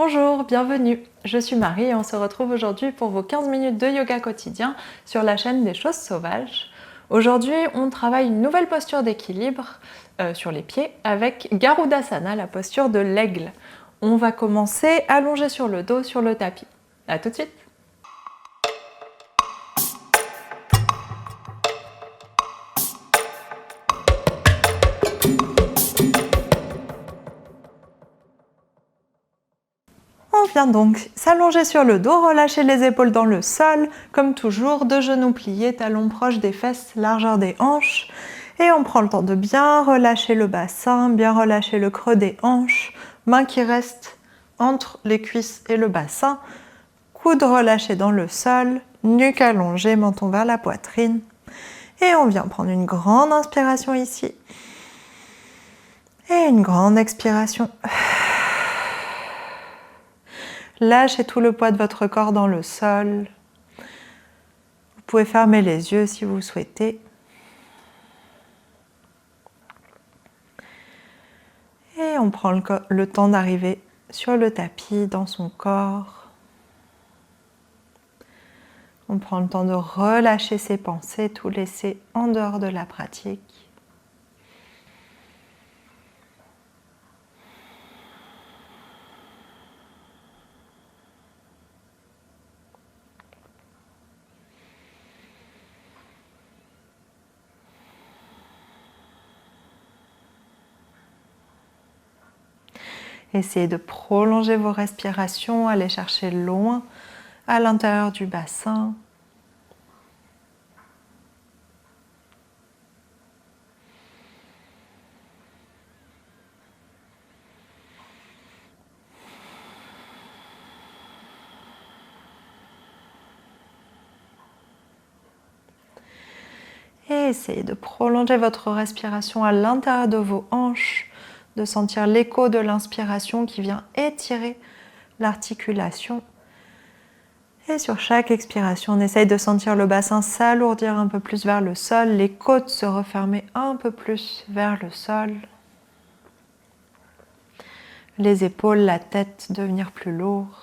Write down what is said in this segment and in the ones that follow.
Bonjour, bienvenue. Je suis Marie et on se retrouve aujourd'hui pour vos 15 minutes de yoga quotidien sur la chaîne des choses sauvages. Aujourd'hui, on travaille une nouvelle posture d'équilibre sur les pieds avec Garudasana, la posture de l'aigle. On va commencer allongé sur le dos sur le tapis. À tout de suite. On vient donc s'allonger sur le dos, relâcher les épaules dans le sol, comme toujours, deux genoux pliés, talons proches des fesses, largeur des hanches. Et on prend le temps de bien relâcher le bassin, bien relâcher le creux des hanches, mains qui restent entre les cuisses et le bassin, coudes relâchés dans le sol, nuque allongée, menton vers la poitrine. Et on vient prendre une grande inspiration ici. Et une grande expiration. Lâchez tout le poids de votre corps dans le sol. Vous pouvez fermer les yeux si vous souhaitez. Et on prend le temps d'arriver sur le tapis, dans son corps. On prend le temps de relâcher ses pensées, tout laisser en dehors de la pratique. Essayez de prolonger vos respirations, aller chercher loin à l'intérieur du bassin. Et essayez de prolonger votre respiration à l'intérieur de vos hanches, de sentir l'écho de l'inspiration qui vient étirer l'articulation. Et sur chaque expiration, on essaye de sentir le bassin s'alourdir un peu plus vers le sol, les côtes se refermer un peu plus vers le sol, les épaules, la tête devenir plus lourde.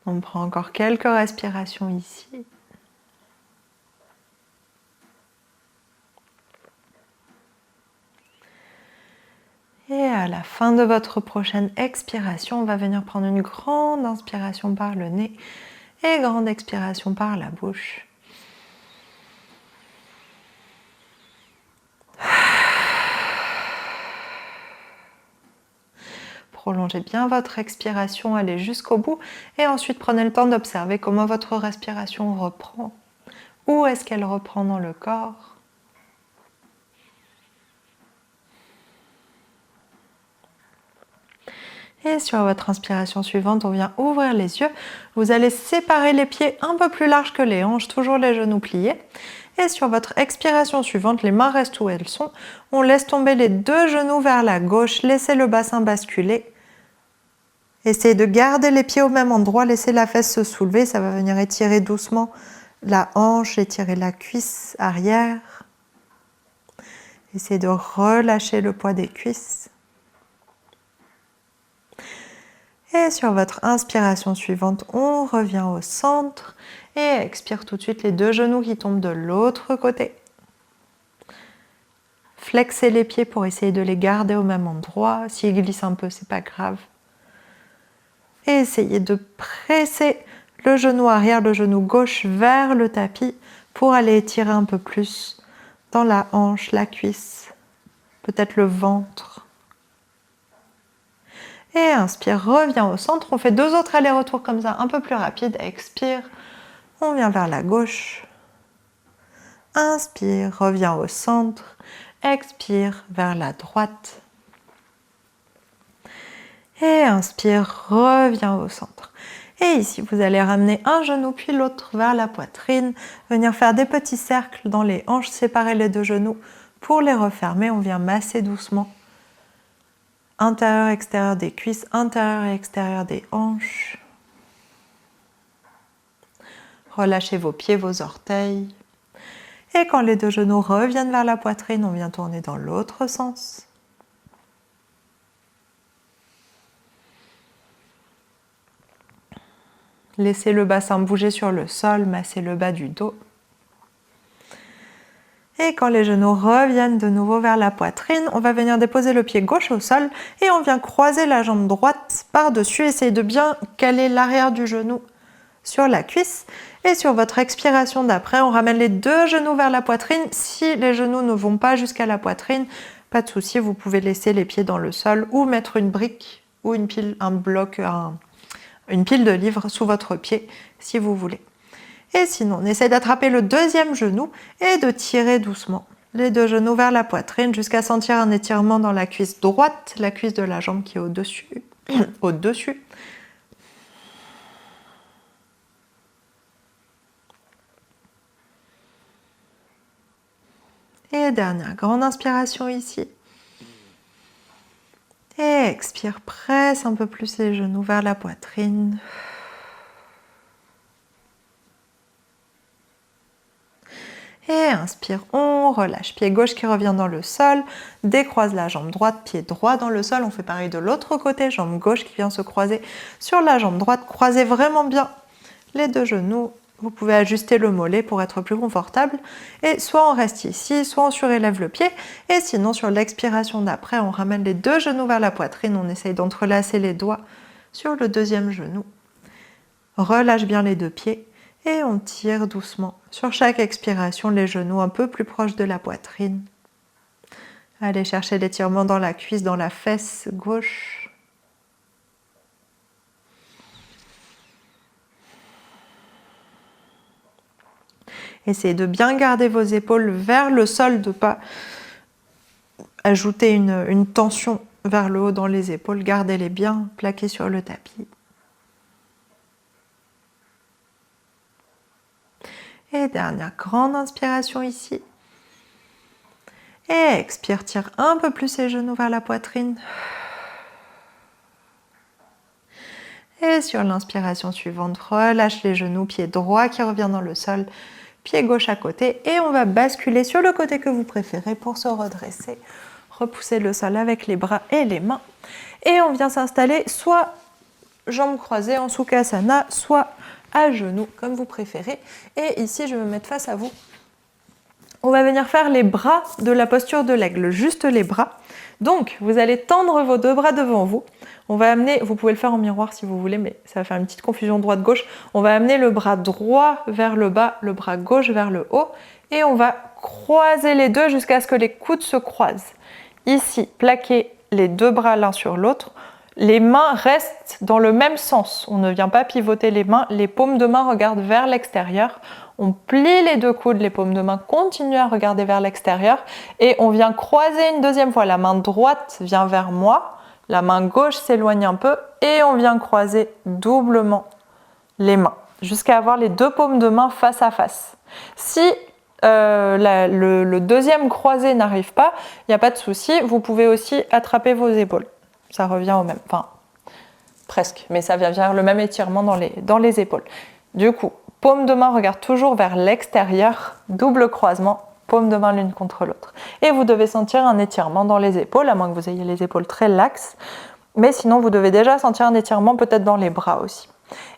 On prend encore quelques respirations ici. Et à la fin de votre prochaine expiration, on va venir prendre une grande inspiration par le nez et grande expiration par la bouche. Prolongez bien votre expiration, allez jusqu'au bout et ensuite prenez le temps d'observer comment votre respiration reprend. Où est-ce qu'elle reprend dans le corps ? Et sur votre inspiration suivante, on vient ouvrir les yeux. Vous allez séparer les pieds un peu plus larges que les hanches, toujours les genoux pliés. Et sur votre expiration suivante, les mains restent où elles sont. On laisse tomber les deux genoux vers la gauche, laissez le bassin basculer. Essayez de garder les pieds au même endroit, laissez la fesse se soulever, ça va venir étirer doucement la hanche, étirer la cuisse arrière. Essayez de relâcher le poids des cuisses. Et sur votre inspiration suivante, on revient au centre et expire tout de suite les deux genoux qui tombent de l'autre côté. Flexez les pieds pour essayer de les garder au même endroit. S'ils glissent un peu, c'est pas grave. Et essayez de presser le genou arrière, le genou gauche vers le tapis pour aller étirer un peu plus dans la hanche, la cuisse, peut-être le ventre. Et inspire, reviens au centre. On fait deux autres allers-retours comme ça, un peu plus rapide. Expire, on vient vers la gauche. Inspire, reviens au centre. Expire vers la droite. Et inspire, reviens au centre. Et ici, vous allez ramener un genou puis l'autre vers la poitrine. Venir faire des petits cercles dans les hanches, séparer les deux genoux pour les refermer. On vient masser doucement. Intérieur, extérieur des cuisses, intérieur et extérieur des hanches. Relâchez vos pieds, vos orteils. Et quand les deux genoux reviennent vers la poitrine, on vient tourner dans l'autre sens. Laissez le bassin bouger sur le sol, massez le bas du dos. Et quand les genoux reviennent de nouveau vers la poitrine, on va venir déposer le pied gauche au sol et on vient croiser la jambe droite par-dessus. Essayez de bien caler l'arrière du genou sur la cuisse. Et sur votre expiration d'après, on ramène les deux genoux vers la poitrine. Si les genoux ne vont pas jusqu'à la poitrine, pas de souci, vous pouvez laisser les pieds dans le sol ou mettre une brique ou une pile, un bloc, une pile de livres sous votre pied si vous voulez. Et sinon, on essaie d'attraper le deuxième genou et de tirer doucement les deux genoux vers la poitrine jusqu'à sentir un étirement dans la cuisse droite, la cuisse de la jambe qui est au-dessus. Au-dessus. Et dernière grande inspiration ici. Et expire, presse un peu plus les genoux vers la poitrine. Et inspire, on relâche. Pied gauche qui revient dans le sol, décroise la jambe droite, pied droit dans le sol. On fait pareil de l'autre côté, jambe gauche qui vient se croiser sur la jambe droite. Croisez vraiment bien les deux genoux. Vous pouvez ajuster le mollet pour être plus confortable. Et soit on reste ici, soit on surélève le pied. Et sinon, sur l'expiration d'après, on ramène les deux genoux vers la poitrine. On essaye d'entrelacer les doigts sur le deuxième genou. Relâche bien les deux pieds. Et on tire doucement sur chaque expiration les genoux un peu plus proches de la poitrine. Allez chercher l'étirement dans la cuisse, dans la fesse gauche. Essayez de bien garder vos épaules vers le sol, de ne pas ajouter une tension vers le haut dans les épaules. Gardez-les bien plaquées sur le tapis. Et dernière grande inspiration ici. Et expire, tire un peu plus les genoux vers la poitrine. Et sur l'inspiration suivante, relâche les genoux, pied droit qui revient dans le sol, pied gauche à côté. Et on va basculer sur le côté que vous préférez pour se redresser. Repoussez le sol avec les bras et les mains. Et on vient s'installer soit jambes croisées en Sukhasana, soit à genoux, comme vous préférez. Et ici, je vais me mettre face à vous. On va venir faire les bras de la posture de l'aigle, juste les bras. Donc, vous allez tendre vos deux bras devant vous. On va amener, vous pouvez le faire en miroir si vous voulez, mais ça va faire une petite confusion droite-gauche. On va amener le bras droit vers le bas, le bras gauche vers le haut. Et on va croiser les deux jusqu'à ce que les coudes se croisent. Ici, plaquez les deux bras l'un sur l'autre. Les mains restent dans le même sens. On ne vient pas pivoter les mains. Les paumes de main regardent vers l'extérieur. On plie les deux coudes. Les paumes de main continuent à regarder vers l'extérieur. Et on vient croiser une deuxième fois. La main droite vient vers moi. La main gauche s'éloigne un peu. Et on vient croiser doublement les mains jusqu'à avoir les deux paumes de main face à face. Si le deuxième croisé n'arrive pas, il n'y a pas de souci. Vous pouvez aussi attraper vos épaules. Ça revient au même, enfin presque, mais ça vient vers le même étirement dans les épaules. Du coup, paume de main regarde toujours vers l'extérieur, double croisement, paume de main l'une contre l'autre. Et vous devez sentir un étirement dans les épaules, à moins que vous ayez les épaules très laxes, mais sinon vous devez déjà sentir un étirement peut-être dans les bras aussi.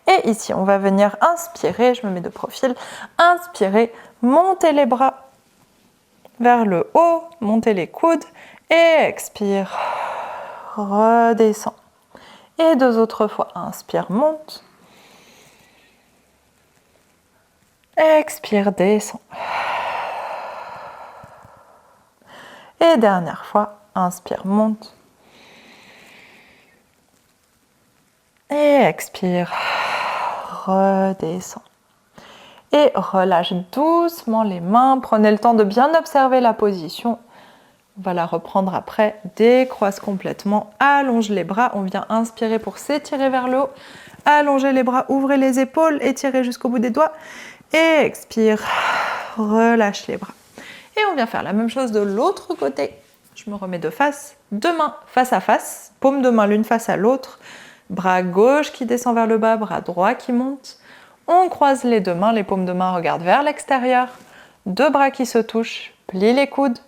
Et ici, on va venir inspirer, je me mets de profil, inspirer, monter les bras vers le haut, monter les coudes, et expire. Redescends. Et deux autres fois. Inspire, monte. Expire, descends. Et dernière fois. Inspire, monte. Et expire. Redescends. Et relâche doucement les mains. Prenez le temps de bien observer la position. On va la reprendre après, décroise complètement, allonge les bras, on vient inspirer pour s'étirer vers le haut, allongez les bras, ouvrez les épaules, étirez jusqu'au bout des doigts, et expire, relâche les bras. Et on vient faire la même chose de l'autre côté, je me remets de face, deux mains face à face, paume de main l'une face à l'autre, bras gauche qui descend vers le bas, bras droit qui monte, On croise les deux mains, les paumes de main regardent vers l'extérieur. Deux bras qui se touchent, plie les coudes.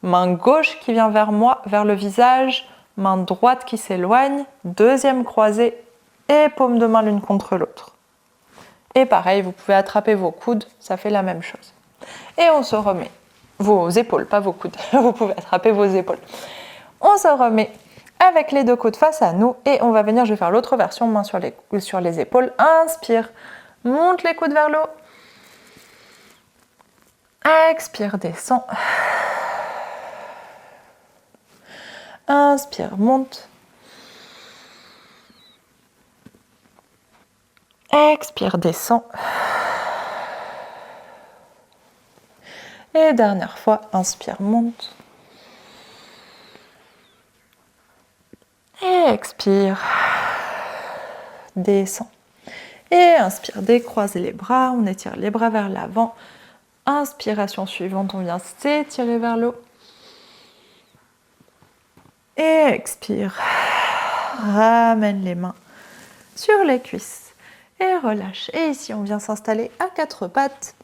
Main gauche qui vient vers moi, vers le visage. Main droite qui s'éloigne. Deuxième croisée et paumes de main l'une contre l'autre. Et pareil, vous pouvez attraper vos coudes, ça fait la même chose. Et on se remet. Vos épaules, pas vos coudes. Vous pouvez attraper vos épaules. On se remet avec les deux coudes face à nous et on va venir, je vais faire l'autre version, main sur les épaules. Inspire, monte les coudes vers le haut. Expire, descend. Inspire, monte. Expire, descend. Et dernière fois, inspire, monte. Et expire, descend. Et inspire, décroise les bras, on étire les bras vers l'avant. Inspiration suivante, on vient s'étirer vers le haut. Et expire, ramène les mains sur les cuisses et relâche. Et ici, on vient s'installer à quatre pattes.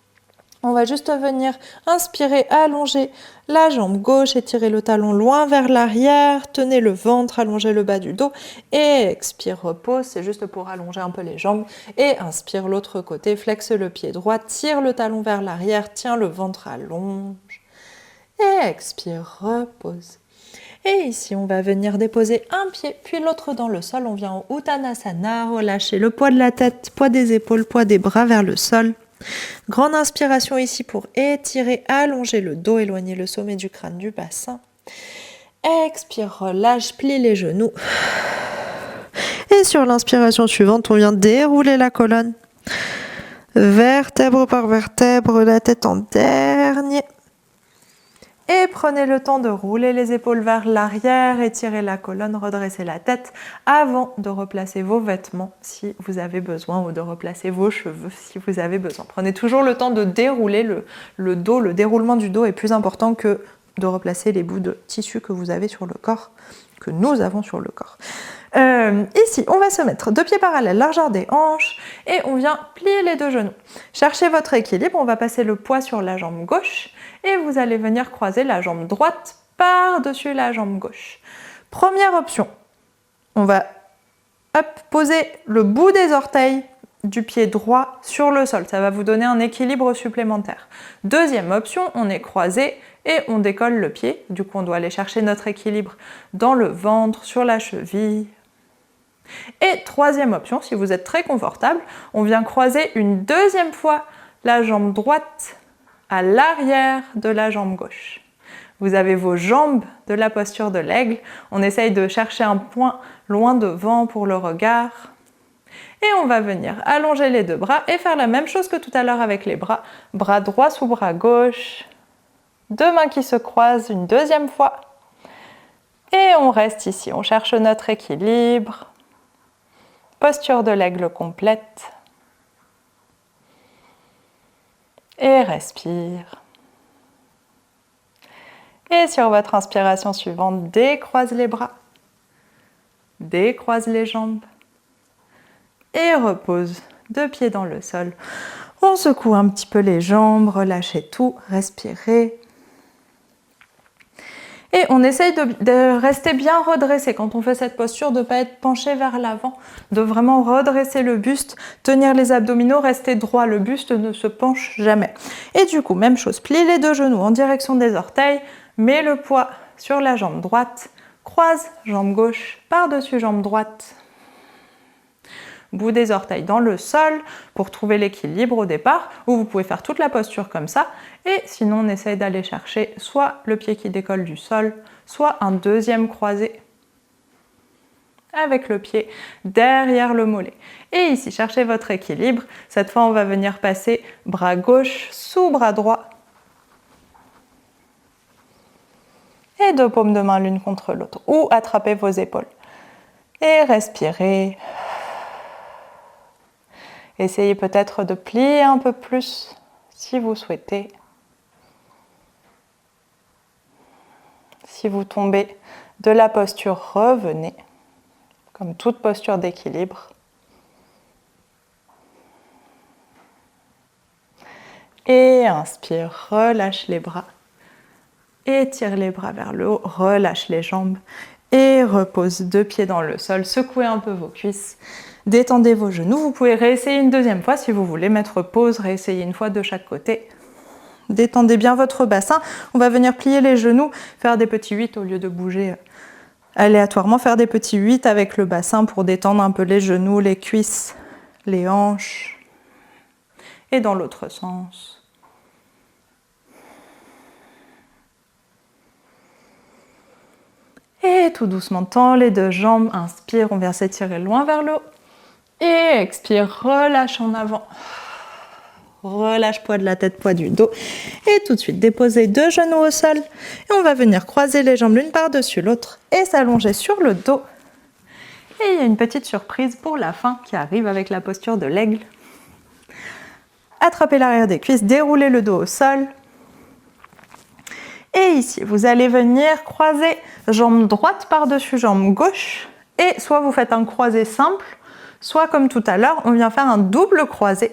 On va juste venir inspirer, allonger la jambe gauche, étirer le talon loin vers l'arrière, tenez le ventre, allongez le bas du dos et expire, repose, c'est juste pour allonger un peu les jambes et inspire l'autre côté, flexe le pied droit, tire le talon vers l'arrière, tiens le ventre, allonge et expire, repose. Et ici, on va venir déposer un pied puis l'autre dans le sol, on vient en Uttanasana, relâcher le poids de la tête, poids des épaules, poids des bras vers le sol. Grande inspiration ici pour étirer, allonger le dos, éloigner le sommet du crâne du bassin. Expire, relâche, plie les genoux. Et sur l'inspiration suivante, on vient dérouler la colonne. Vertèbre par vertèbre, la tête en dernier. Et prenez le temps de rouler les épaules vers l'arrière, étirer la colonne, redresser la tête avant de replacer vos vêtements si vous avez besoin ou de replacer vos cheveux si vous avez besoin. Prenez toujours le temps de dérouler le dos. Le déroulement du dos est plus important que de replacer les bouts de tissu que vous avez sur le corps, que nous avons sur le corps. Ici, on va se mettre deux pieds parallèles, largeur des hanches et on vient plier les deux genoux. Cherchez votre équilibre, on va passer le poids sur la jambe gauche et vous allez venir croiser la jambe droite par-dessus la jambe gauche. Première option, on va poser le bout des orteils du pied droit sur le sol, ça va vous donner un équilibre supplémentaire. Deuxième option, on est croisé et on décolle le pied, du coup on doit aller chercher notre équilibre dans le ventre, sur la cheville. Et troisième option, si vous êtes très confortable, on vient croiser une deuxième fois la jambe droite à l'arrière de la jambe gauche. Vous avez vos jambes de la posture de l'aigle, on essaye de chercher un point loin devant pour le regard. Et on va venir allonger les deux bras et faire la même chose que tout à l'heure avec les bras. Bras droit sous bras gauche, deux mains qui se croisent une deuxième fois. Et on reste ici, on cherche notre équilibre. Posture de l'aigle complète. Et respire. Et sur votre inspiration suivante, décroise les bras. Décroise les jambes. Et repose, deux pieds dans le sol. On secoue un petit peu les jambes, relâchez tout, respirez. Et on essaye de rester bien redressé quand on fait cette posture, de ne pas être penché vers l'avant, de vraiment redresser le buste, tenir les abdominaux, rester droit, le buste ne se penche jamais. Et du coup, même chose, plie les deux genoux en direction des orteils, mets le poids sur la jambe droite, croise jambe gauche par-dessus jambe droite. Bout des orteils dans le sol pour trouver l'équilibre au départ, ou vous pouvez faire toute la posture comme ça, et sinon on essaye d'aller chercher soit le pied qui décolle du sol, soit un deuxième croisé avec le pied derrière le mollet. Et ici, cherchez votre équilibre, cette fois on va venir passer bras gauche sous bras droit, et deux paumes de main l'une contre l'autre, ou attrapez vos épaules, et respirez. Essayez peut-être de plier un peu plus si vous souhaitez. Si vous tombez de la posture, revenez, comme toute posture d'équilibre. Et inspire, relâche les bras. Étire les bras vers le haut, relâche les jambes. Et repose 2 pieds dans le sol, secouez un peu vos cuisses. Détendez vos genoux. Vous pouvez réessayer une deuxième fois si vous voulez mettre pause, réessayer une fois de chaque côté. Détendez bien votre bassin. On va venir plier les genoux, faire des petits 8 au lieu de bouger aléatoirement. Faire des petits 8 avec le bassin pour détendre un peu les genoux, les cuisses, les hanches. Et dans l'autre sens. Et tout doucement, tends les 2 jambes. Inspire, on vient s'étirer loin vers le haut. Et expire, relâche en avant. Relâche poids de la tête, poids du dos. Et tout de suite, déposez 2 genoux au sol. Et on va venir croiser les jambes l'une par-dessus l'autre et s'allonger sur le dos. Et il y a une petite surprise pour la fin qui arrive avec la posture de l'aigle. Attrapez l'arrière des cuisses, déroulez le dos au sol. Et ici, vous allez venir croiser jambe droite par-dessus jambe gauche. Et soit vous faites un croisé simple, soit comme tout à l'heure, on vient faire un double croisé.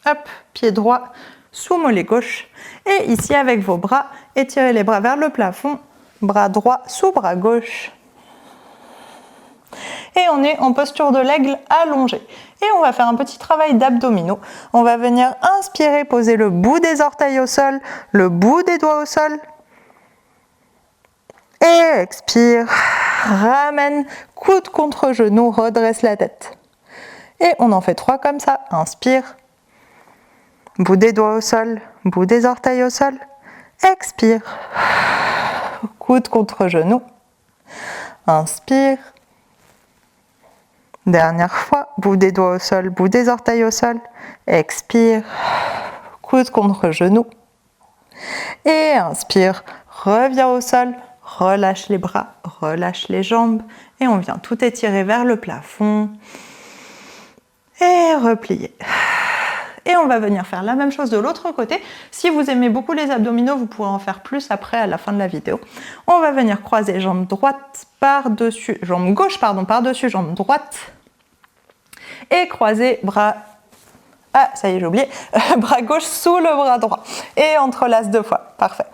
Hop, pied droit sous mollet gauche. Et ici, avec vos bras, étirez les bras vers le plafond. Bras droit sous bras gauche. Et on est en posture de l'aigle allongé. Et on va faire un petit travail d'abdominaux. On va venir inspirer, poser le bout des orteils au sol, le bout des doigts au sol. Et expire, ramène, coude contre genou, redresse la tête. Et on en fait 3 comme ça. Inspire, bout des doigts au sol, bout des orteils au sol. Expire, coude contre genou. Inspire. Dernière fois, bout des doigts au sol, bout des orteils au sol. Expire, coude contre genou. Et inspire, reviens au sol, relâche les bras, relâche les jambes. Et on vient tout étirer vers le plafond. Et replier. Et on va venir faire la même chose de l'autre côté. Si vous aimez beaucoup les abdominaux, vous pourrez en faire plus après à la fin de la vidéo. On va venir croiser jambe droite par-dessus, jambe gauche pardon, par-dessus jambe droite. Et croiser bras, ah ça y est j'ai oublié, bras gauche sous le bras droit. Et entrelace 2 fois, parfait.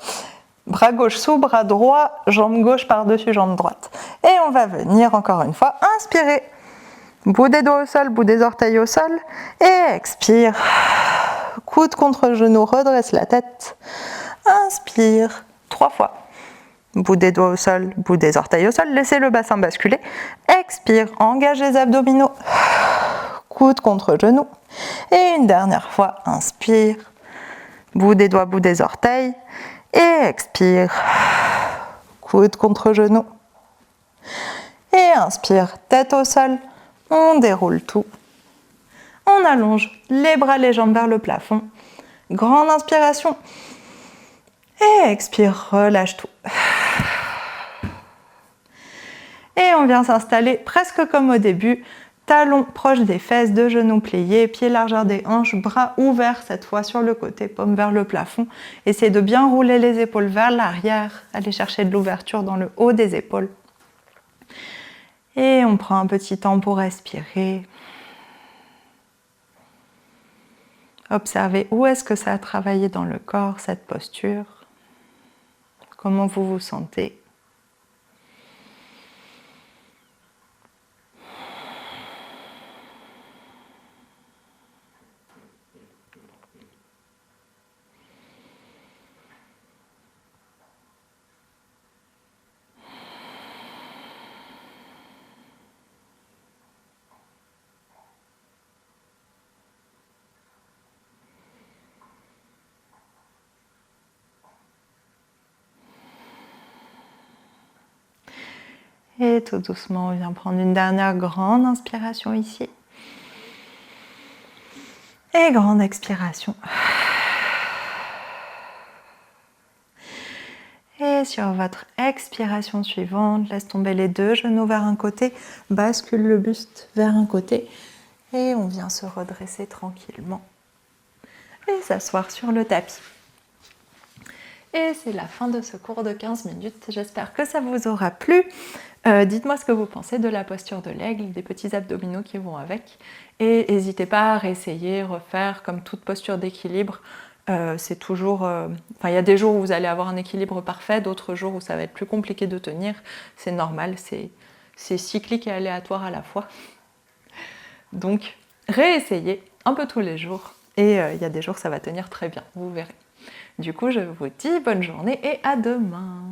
Bras gauche sous bras droit, jambe gauche par-dessus jambe droite. Et on va venir encore une fois, inspirer. Bout des doigts au sol, bout des orteils au sol. Et expire. Coude contre genou, redresse la tête. Inspire. 3 fois. Bout des doigts au sol, bout des orteils au sol. Laissez le bassin basculer. Expire. Engage les abdominaux. Coude contre genou. Et une dernière fois. Inspire. Bout des doigts, bout des orteils. Et expire. Coude contre genou. Et inspire. Tête au sol. On déroule tout. On allonge les bras, les jambes vers le plafond. Grande inspiration. Et expire, relâche tout. Et on vient s'installer presque comme au début. Talons proches des fesses, 2 genoux pliés, pieds largeur des hanches, bras ouverts cette fois sur le côté, paume vers le plafond. Essayez de bien rouler les épaules vers l'arrière. Allez chercher de l'ouverture dans le haut des épaules. Et on prend un petit temps pour respirer. Observez où est-ce que ça a travaillé dans le corps, cette posture. Comment vous vous sentez. Et tout doucement, on vient prendre une dernière grande inspiration ici. Et grande expiration. Et sur votre expiration suivante, laisse tomber les 2 genoux vers un côté, bascule le buste vers un côté et on vient se redresser tranquillement et s'asseoir sur le tapis. Et c'est la fin de ce cours de 15 minutes. J'espère que ça vous aura plu. Dites-moi ce que vous pensez de la posture de l'aigle, des petits abdominaux qui vont avec. Et n'hésitez pas à réessayer, refaire comme toute posture d'équilibre. C'est toujours... Enfin, il y a des jours où vous allez avoir un équilibre parfait, d'autres jours où ça va être plus compliqué de tenir. C'est normal, c'est cyclique et aléatoire à la fois. Donc, réessayez un peu tous les jours. Et il y a des jours, ça va tenir très bien, vous verrez. Du coup, je vous dis bonne journée et à demain.